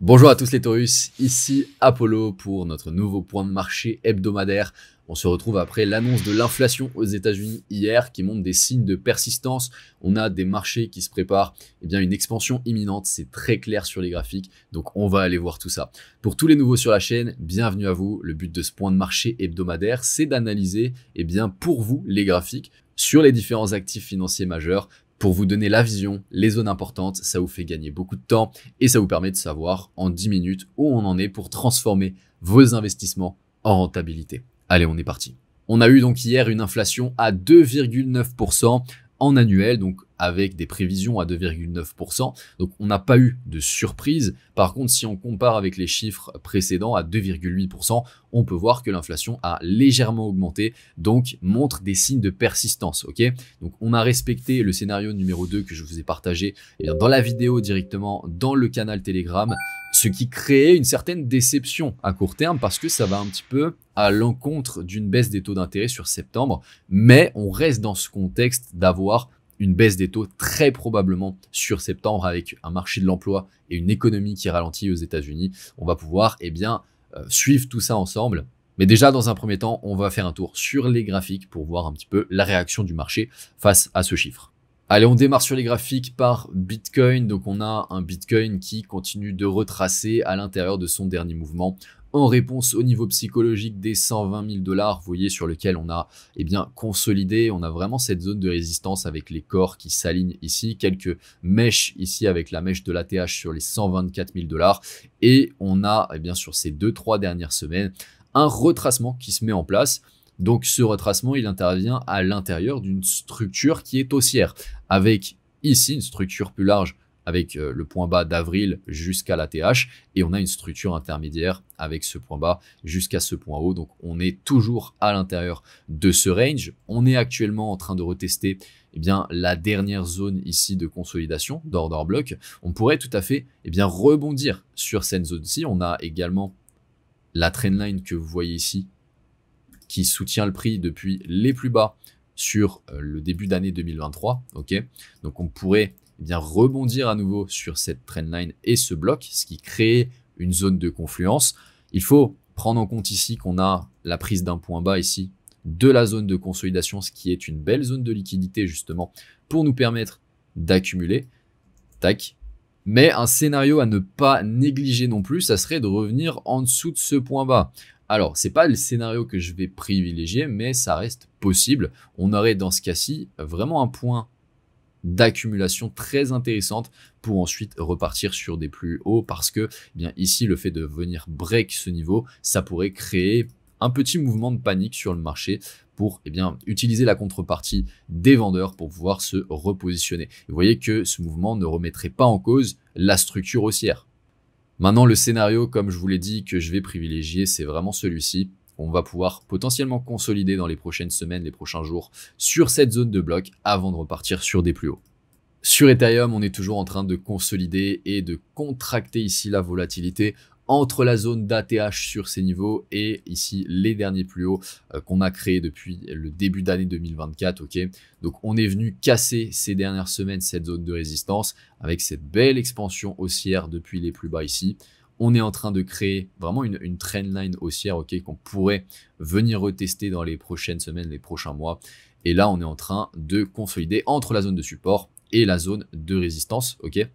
Bonjour à tous les Taurus, ici Apollo pour notre nouveau point de marché hebdomadaire. On se retrouve après l'annonce de l'inflation aux États-Unis hier qui montre des signes de persistance. On a des marchés qui se préparent une expansion imminente, c'est très clair sur les graphiques, donc on va aller voir tout ça. Pour tous les nouveaux sur la chaîne, bienvenue à vous. Le but de ce point de marché hebdomadaire, c'est d'analyser pour vous les graphiques sur les différents actifs financiers majeurs, pour vous donner la vision, les zones importantes. Ça vous fait gagner beaucoup de temps et ça vous permet de savoir en 10 minutes où on en est pour transformer vos investissements en rentabilité. Allez, on est parti. On a eu donc hier une inflation à 2,9% en annuel, donc avec des prévisions à 2,9%. Donc on n'a pas eu de surprise. Par contre, si on compare avec les chiffres précédents à 2,8%, on peut voir que l'inflation a légèrement augmenté, donc montre des signes de persistance. Ok, donc on a respecté le scénario numéro 2 que je vous ai partagé dans la vidéo directement dans le canal Telegram, ce qui crée une certaine déception à court terme parce que ça va un petit peu à l'encontre d'une baisse des taux d'intérêt sur septembre, mais on reste dans ce contexte d'avoir une baisse des taux très probablement sur septembre avec un marché de l'emploi et une économie qui ralentit aux États-Unis. On va pouvoir suivre tout ça ensemble. Mais déjà, dans un premier temps, on va faire un tour sur les graphiques pour voir un petit peu la réaction du marché face à ce chiffre. Allez, on démarre sur les graphiques par Bitcoin. Donc, on a un Bitcoin qui continue de retracer à l'intérieur de son dernier mouvement en réponse au niveau psychologique des 120 000 $, vous voyez, sur lequel on a consolidé. On a vraiment cette zone de résistance avec les corps qui s'alignent ici, quelques mèches ici avec la mèche de l'ATH sur les 124 000 $. Et on a sur ces 2-3 dernières semaines un retracement qui se met en place. Donc ce retracement, il intervient à l'intérieur d'une structure qui est haussière, avec ici une structure plus large avec le point bas d'avril jusqu'à l'ATH, et on a une structure intermédiaire avec ce point bas jusqu'à ce point haut. Donc on est toujours à l'intérieur de ce range. On est actuellement en train de retester la dernière zone ici de consolidation d'order block. On pourrait tout à fait rebondir sur cette zone-ci. On a également la trendline que vous voyez ici qui soutient le prix depuis les plus bas sur le début d'année 2023. Ok, donc on pourrait rebondir à nouveau sur cette trendline et ce bloc, ce qui crée une zone de confluence. Il faut prendre en compte ici qu'on a la prise d'un point bas ici de la zone de consolidation, ce qui est une belle zone de liquidité justement pour nous permettre d'accumuler. Tac. Mais un scénario à ne pas négliger non plus, ça serait de revenir en dessous de ce point bas. Alors, c'est pas le scénario que je vais privilégier, mais ça reste possible. On aurait dans ce cas-ci vraiment un point d'accumulation très intéressante pour ensuite repartir sur des plus hauts, parce que ici le fait de venir break ce niveau, ça pourrait créer un petit mouvement de panique sur le marché pour utiliser la contrepartie des vendeurs pour pouvoir se repositionner. Vous voyez que ce mouvement ne remettrait pas en cause la structure haussière. Maintenant, le scénario, comme je vous l'ai dit, que je vais privilégier, c'est vraiment celui-ci. On va pouvoir potentiellement consolider dans les prochaines semaines, les prochains jours, sur cette zone de bloc avant de repartir sur des plus hauts. Sur Ethereum, on est toujours en train de consolider et de contracter ici la volatilité entre la zone d'ATH sur ces niveaux et ici les derniers plus hauts qu'on a créés depuis le début d'année 2024. Ok, donc on est venu casser ces dernières semaines cette zone de résistance avec cette belle expansion haussière depuis les plus bas ici. On est en train de créer vraiment une trendline haussière, ok, qu'on pourrait venir retester dans les prochaines semaines, les prochains mois. Et là, on est en train de consolider entre la zone de support et la zone de résistance, ok.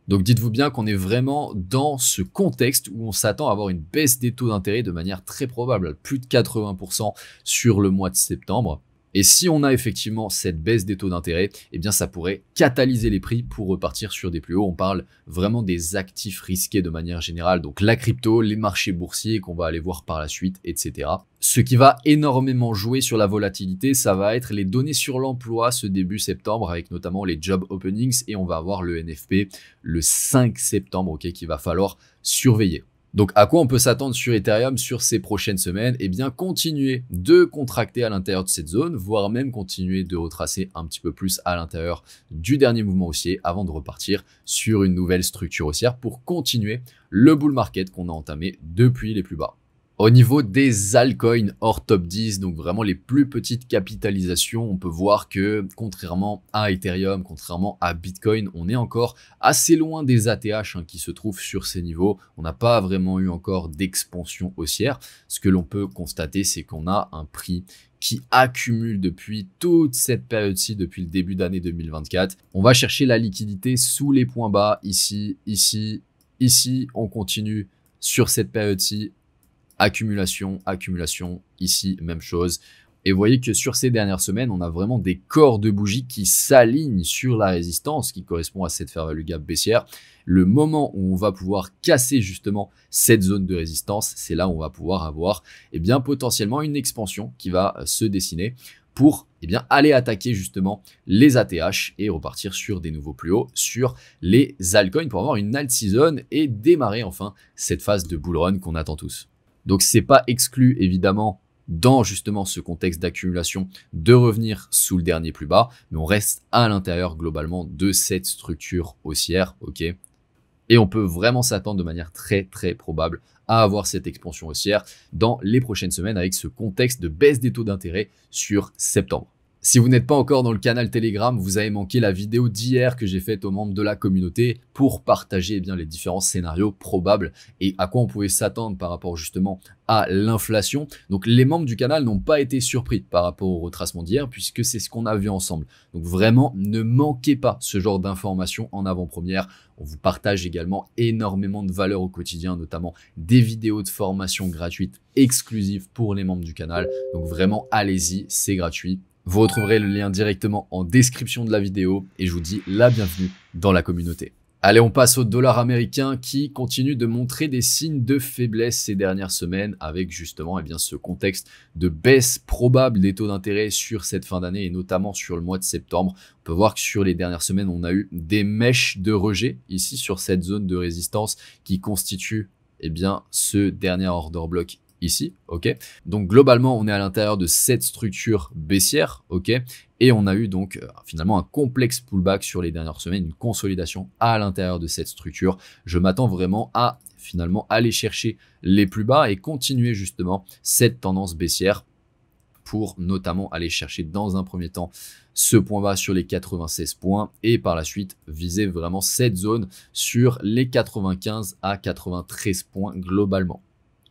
Donc dites-vous bien qu'on est vraiment dans ce contexte où on s'attend à avoir une baisse des taux d'intérêt de manière très probable, plus de 80% sur le mois de septembre. Et si on a effectivement cette baisse des taux d'intérêt, ça pourrait catalyser les prix pour repartir sur des plus hauts. On parle vraiment des actifs risqués de manière générale, donc la crypto, les marchés boursiers qu'on va aller voir par la suite, etc. Ce qui va énormément jouer sur la volatilité, ça va être les données sur l'emploi ce début septembre, avec notamment les job openings, et on va avoir le NFP le 5 septembre, ok, qu'il va falloir surveiller. Donc à quoi on peut s'attendre sur Ethereum sur ces prochaines semaines? Continuer de contracter à l'intérieur de cette zone, voire même continuer de retracer un petit peu plus à l'intérieur du dernier mouvement haussier avant de repartir sur une nouvelle structure haussière pour continuer le bull market qu'on a entamé depuis les plus bas. Au niveau des altcoins hors top 10, donc vraiment les plus petites capitalisations, on peut voir que contrairement à Ethereum, contrairement à Bitcoin, on est encore assez loin des ATH qui se trouvent sur ces niveaux. On n'a pas vraiment eu encore d'expansion haussière. Ce que l'on peut constater, c'est qu'on a un prix qui accumule depuis toute cette période-ci, depuis le début d'année 2024. On va chercher la liquidité sous les points bas, ici, ici, ici. On continue sur cette période-ci. Accumulation, accumulation, ici, même chose. Et vous voyez que sur ces dernières semaines, on a vraiment des corps de bougies qui s'alignent sur la résistance qui correspond à cette fair value gap baissière. Le moment où on va pouvoir casser justement cette zone de résistance, c'est là où on va pouvoir avoir potentiellement une expansion qui va se dessiner pour aller attaquer justement les ATH et repartir sur des nouveaux plus hauts sur les altcoins pour avoir une alt season et démarrer enfin cette phase de bull run qu'on attend tous. Donc c'est pas exclu évidemment dans justement ce contexte d'accumulation de revenir sous le dernier plus bas, mais on reste à l'intérieur globalement de cette structure haussière, ok. Et on peut vraiment s'attendre de manière très très probable à avoir cette expansion haussière dans les prochaines semaines avec ce contexte de baisse des taux d'intérêt sur septembre. Si vous n'êtes pas encore dans le canal Telegram, vous avez manqué la vidéo d'hier que j'ai faite aux membres de la communauté pour partager les différents scénarios probables et à quoi on pouvait s'attendre par rapport justement à l'inflation. Donc les membres du canal n'ont pas été surpris par rapport au retracement d'hier puisque c'est ce qu'on a vu ensemble. Donc vraiment, ne manquez pas ce genre d'informations en avant-première. On vous partage également énormément de valeur au quotidien, notamment des vidéos de formation gratuites exclusives pour les membres du canal. Donc vraiment, allez-y, c'est gratuit. Vous retrouverez le lien directement en description de la vidéo et je vous dis la bienvenue dans la communauté. Allez, on passe au dollar américain qui continue de montrer des signes de faiblesse ces dernières semaines avec justement ce contexte de baisse probable des taux d'intérêt sur cette fin d'année et notamment sur le mois de septembre. On peut voir que sur les dernières semaines, on a eu des mèches de rejet ici sur cette zone de résistance qui constitue ce dernier order block ici, ok. Donc globalement, on est à l'intérieur de cette structure baissière, ok. Et on a eu donc finalement un complexe pullback sur les dernières semaines, une consolidation à l'intérieur de cette structure. Je m'attends vraiment à finalement aller chercher les plus bas et continuer justement cette tendance baissière pour notamment aller chercher dans un premier temps ce point bas sur les 96 points et par la suite viser vraiment cette zone sur les 95 à 93 points globalement.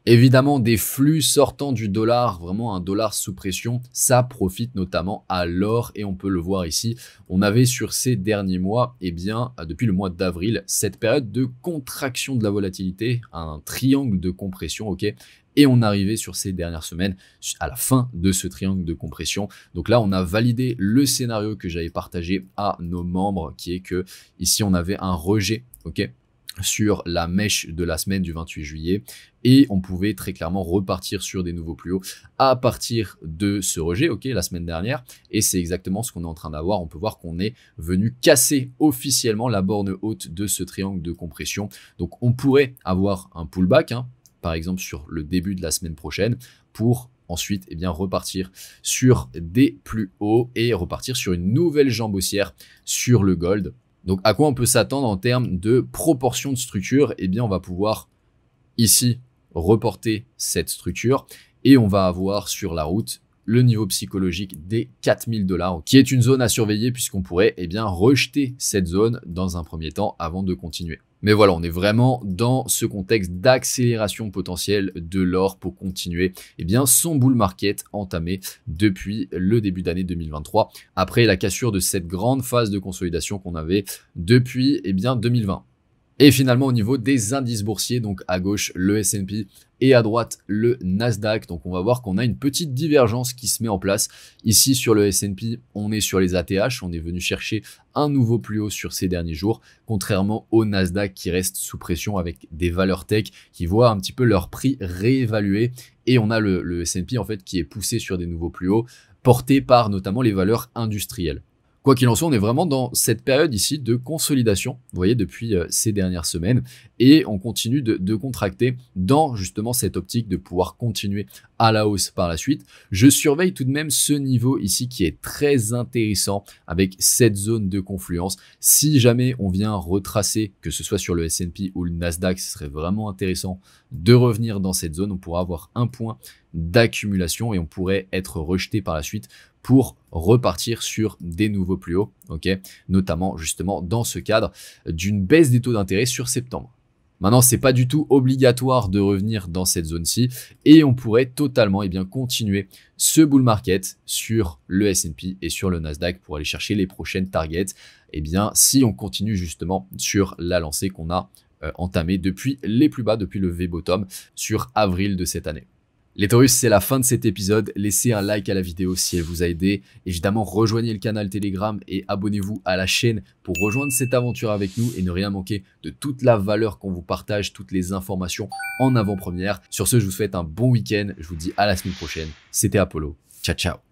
Évidemment, des flux sortant du dollar, vraiment un dollar sous pression, ça profite notamment à l'or et on peut le voir ici. On avait sur ces derniers mois, depuis le mois d'avril, cette période de contraction de la volatilité, un triangle de compression, ok. Et on arrivait sur ces dernières semaines à la fin de ce triangle de compression. Donc là, on a validé le scénario que j'avais partagé à nos membres, qui est que ici, on avait un rejet, ok, sur la mèche de la semaine du 28 juillet et on pouvait très clairement repartir sur des nouveaux plus hauts à partir de ce rejet, ok, la semaine dernière, et c'est exactement ce qu'on est en train d'avoir. On peut voir qu'on est venu casser officiellement la borne haute de ce triangle de compression. Donc on pourrait avoir un pullback, par exemple sur le début de la semaine prochaine, pour ensuite repartir sur des plus hauts et repartir sur une nouvelle jambe haussière sur le gold. Donc à quoi on peut s'attendre en termes de proportion de structure? On va pouvoir ici reporter cette structure et on va avoir sur la route le niveau psychologique des 4000 $, qui est une zone à surveiller puisqu'on pourrait rejeter cette zone dans un premier temps avant de continuer. Mais voilà, on est vraiment dans ce contexte d'accélération potentielle de l'or pour continuer son bull market entamé depuis le début d'année 2023, après la cassure de cette grande phase de consolidation qu'on avait depuis 2020. Et finalement, au niveau des indices boursiers, donc à gauche, le S&P et à droite, le Nasdaq. Donc, on va voir qu'on a une petite divergence qui se met en place. Ici, sur le S&P, on est sur les ATH. On est venu chercher un nouveau plus haut sur ces derniers jours, contrairement au Nasdaq qui reste sous pression avec des valeurs tech qui voient un petit peu leur prix réévalué. Et on a le S&P, en fait, qui est poussé sur des nouveaux plus hauts, porté par notamment les valeurs industrielles. Quoi qu'il en soit, on est vraiment dans cette période ici de consolidation, vous voyez, depuis ces dernières semaines, et on continue de contracter dans justement cette optique de pouvoir continuer à la hausse par la suite. Je surveille tout de même ce niveau ici qui est très intéressant avec cette zone de confluence. Si jamais on vient retracer, que ce soit sur le S&P ou le Nasdaq, ce serait vraiment intéressant de revenir dans cette zone. On pourra avoir un point d'accumulation et on pourrait être rejeté par la suite pour repartir sur des nouveaux plus hauts, ok, notamment justement dans ce cadre d'une baisse des taux d'intérêt sur septembre. Maintenant, c'est pas du tout obligatoire de revenir dans cette zone-ci et on pourrait totalement continuer ce bull market sur le S&P et sur le Nasdaq pour aller chercher les prochaines targets. Si on continue justement sur la lancée qu'on a entamée depuis les plus bas, depuis le V-bottom sur avril de cette année. Les Taurus, c'est la fin de cet épisode. Laissez un like à la vidéo si elle vous a aidé. Évidemment, rejoignez le canal Telegram et abonnez-vous à la chaîne pour rejoindre cette aventure avec nous et ne rien manquer de toute la valeur qu'on vous partage, toutes les informations en avant-première. Sur ce, je vous souhaite un bon week-end. Je vous dis à la semaine prochaine. C'était Apollo. Ciao, ciao.